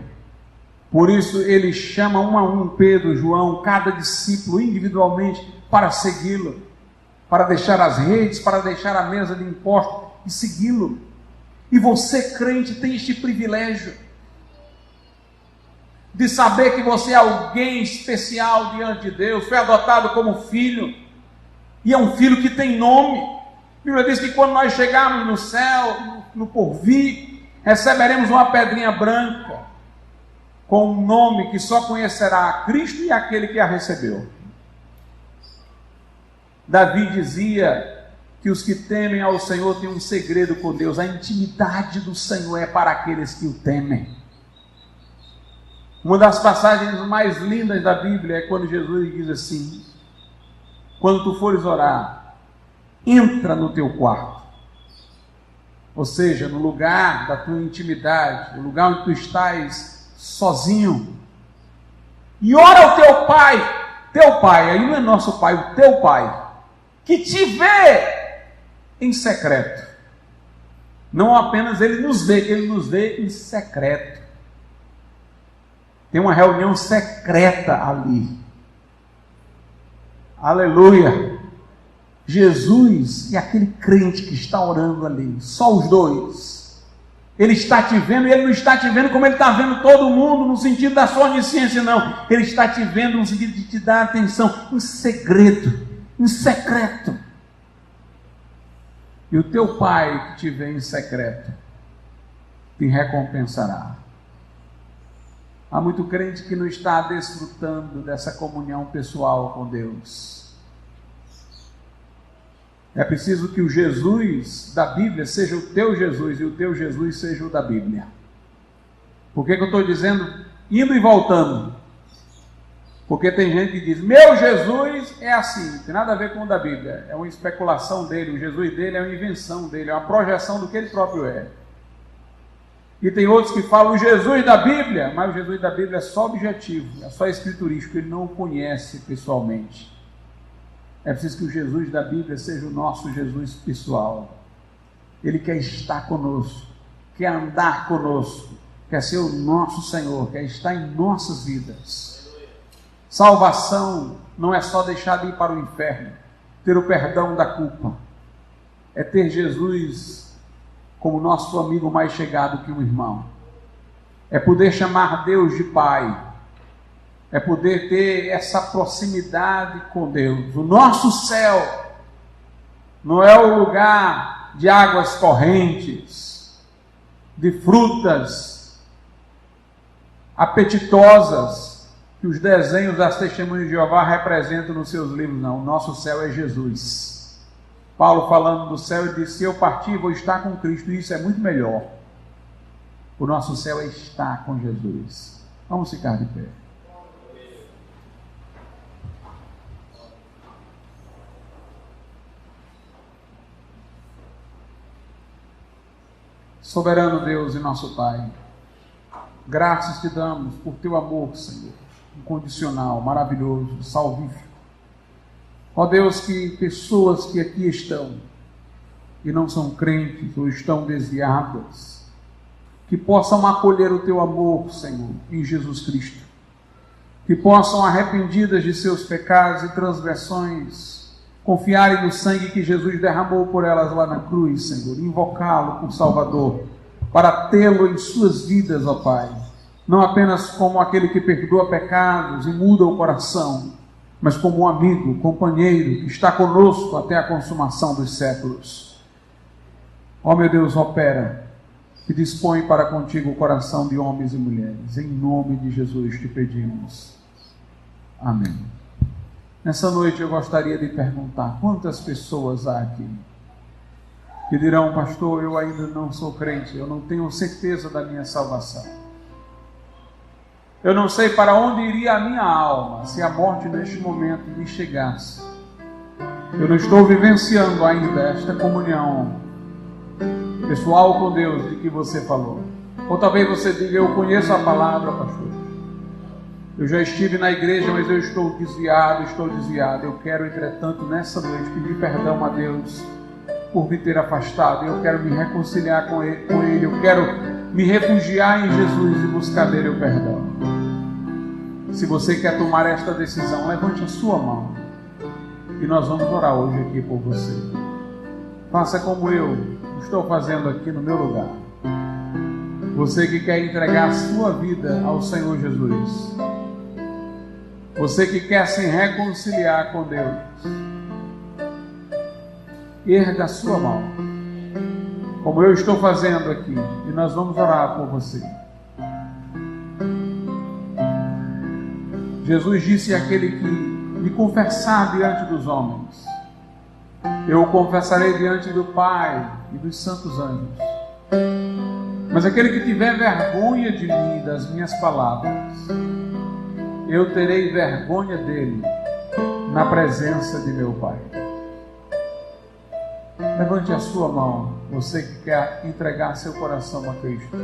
por isso ele chama um a um, Pedro, João, cada discípulo individualmente, para segui-lo, para deixar as redes, para deixar a mesa de impostos e segui-lo. E você, crente, tem este privilégio de saber que você é alguém especial diante de Deus, foi adotado como filho, e é um filho que tem nome. A Bíblia diz que quando nós chegarmos no céu, no porvir, receberemos uma pedrinha branca, com um nome que só conhecerá a Cristo e aquele que a recebeu. Davi dizia que os que temem ao Senhor têm um segredo com Deus. A intimidade do Senhor é para aqueles que o temem. Uma das passagens mais lindas da Bíblia é quando Jesus diz assim, quando tu fores orar, entra no teu quarto, ou seja, no lugar da tua intimidade, no lugar onde tu estás sozinho, e ora ao teu pai, aí não é nosso pai, o teu pai, que te vê em secreto. Não apenas ele nos vê em secreto. Tem uma reunião secreta ali. Aleluia! Jesus e aquele crente que está orando ali, só os dois. Ele está te vendo e ele não está te vendo como ele está vendo todo mundo, no sentido da sua onisciência, não. Ele está te vendo no sentido de te dar atenção, em segredo, em secreto. E o teu Pai que te vê em secreto, te recompensará. Há muito crente que não está desfrutando dessa comunhão pessoal com Deus. É preciso que o Jesus da Bíblia seja o teu Jesus e o teu Jesus seja o da Bíblia. Por que eu estou dizendo indo e voltando? Porque tem gente que diz, meu Jesus é assim, não tem nada a ver com o da Bíblia. É uma especulação dele, o Jesus dele é uma invenção dele, é uma projeção do que ele próprio é. E tem outros que falam o Jesus da Bíblia, mas o Jesus da Bíblia é só objetivo, é só escriturístico, ele não o conhece pessoalmente. É preciso que o Jesus da Bíblia seja o nosso Jesus pessoal. Ele quer estar conosco, quer andar conosco, quer ser o nosso Senhor, quer estar em nossas vidas. Salvação não é só deixar de ir para o inferno, ter o perdão da culpa. É ter Jesus como nosso amigo mais chegado que um irmão. É poder chamar Deus de Pai. É poder ter essa proximidade com Deus. O nosso céu não é o lugar de águas correntes, de frutas apetitosas que os desenhos das Testemunhas de Jeová representam nos seus livros, não. O nosso céu é Jesus. Paulo falando do céu, ele disse, se eu partir, vou estar com Cristo, e isso é muito melhor. O nosso céu é estar com Jesus. Vamos ficar de pé. Soberano Deus e nosso Pai, graças te damos por teu amor, Senhor, incondicional, maravilhoso, salvífico. Ó Deus, que pessoas que aqui estão e não são crentes ou estão desviadas, que possam acolher o teu amor, Senhor, em Jesus Cristo, que possam, arrependidas de seus pecados e transgressões, confiarem no sangue que Jesus derramou por elas lá na cruz, Senhor, invocá-lo como Salvador, para tê-lo em suas vidas, ó Pai, não apenas como aquele que perdoa pecados e muda o coração, mas como um amigo, companheiro, que está conosco até a consumação dos séculos. Ó meu Deus, opera, que dispõe para contigo o coração de homens e mulheres, em nome de Jesus te pedimos. Amém. Nessa noite eu gostaria de perguntar, quantas pessoas há aqui que dirão, pastor, eu ainda não sou crente, eu não tenho certeza da minha salvação. Eu não sei para onde iria a minha alma se a morte neste momento me chegasse. Eu não estou vivenciando ainda esta comunhão pessoal com Deus de que você falou. Ou talvez você diga, eu conheço a palavra, pastor. Eu já estive na igreja, mas eu estou desviado. Eu quero, entretanto, nessa noite, pedir perdão a Deus por me ter afastado. Eu quero me reconciliar com Ele. Eu quero me refugiar em Jesus e buscar dele o perdão. Se você quer tomar esta decisão, levante a sua mão e nós vamos orar hoje aqui por você. Faça como eu estou fazendo aqui no meu lugar. Você que quer entregar a sua vida ao Senhor Jesus. Você que quer se reconciliar com Deus. Erga a sua mão, como eu estou fazendo aqui, e nós vamos orar por você. Jesus disse àquele que me confessar diante dos homens, eu o confessarei diante do Pai e dos santos anjos. Mas aquele que tiver vergonha de mim e das minhas palavras, eu terei vergonha dele na presença de meu Pai. Levante a sua mão, você que quer entregar seu coração a Cristo,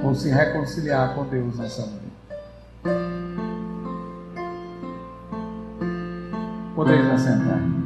ou se reconciliar com Deus nessa noite. Podeis assentar.